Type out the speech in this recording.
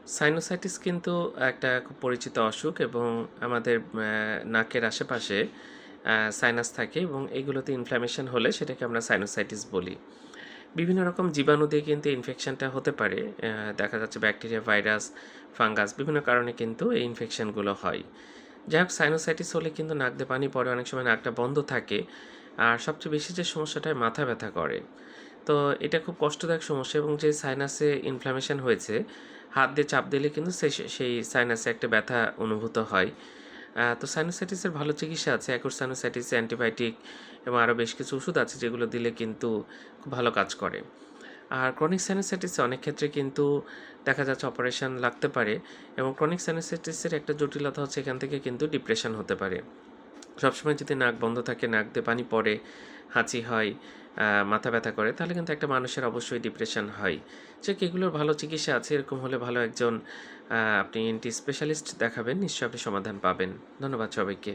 Sinusitis কিন্তু একটা খুব পরিচিত অসুখ এবং আমাদের নাকের আশেপাশে সাইনাস থাকে এবং এগুলোতে ইনফ্ল্যামেশন হলে সেটাকে আমরা সাইনোসাইটিস বলি। বিভিন্ন রকম জীবাণু দিয়ে কিন্তু ইনফেকশনটা হতে পারে। দেখা যাচ্ছে ব্যাকটেরিয়া, ভাইরাস, ফাঙ্গাস বিভিন্ন কারণে কিন্তু এই ইনফেকশনগুলো হয়। যাই হোক, সাইনোসাইটিস হলে কিন্তু নাক দিয়ে পানি পড়ে, অনেক সময় নাকটা বন্ধ থাকে। আর সবচেয়ে বেশি যে সমস্যাটা হয়, মাথা ব্যথা করে। তো এটা খুব কষ্টদায়ক সমস্যা এবং যে সাইনাসে ইনফ্ল্যামেশন হয়েছে, হাত দিয়ে চাপ দিলে কিন্তু সেই সাইনাসে একটা ব্যথা অনুভূত হয়। তো সাইনোসাইটিসের ভালো চিকিৎসা আছে। অ্যাকুট সাইনোসাইটিসে অ্যান্টিবায়োটিক এবং আরও বেশ কিছু ওষুধ আছে যেগুলো দিলে কিন্তু খুব ভালো কাজ করে। আর ক্রনিক সাইনোসাইটিসে অনেক ক্ষেত্রে কিন্তু দেখা যাচ্ছে অপারেশন লাগতে পারে এবং ক্রনিক সাইনোসাইটিসের একটা জটিলতা হচ্ছে এখান থেকে কিন্তু ডিপ্রেশন হতে পারে। সবসময় যদি নাক বন্ধ থাকে, নাক দিয়ে পানি পড়ে, হাঁচি হয়, মাথা ব্যথা করে, তাহলে কিন্তু একটা মানুষের অবশ্যই ডিপ্রেশন হয়। এগুলোর ভালো চিকিৎসা আছে। এরকম হলে ভালো একজন আপনি এনটি স্পেশালিস্ট দেখাবেন, নিশ্চয়ই আপনি সমাধান পাবেন। ধন্যবাদ সবাইকে।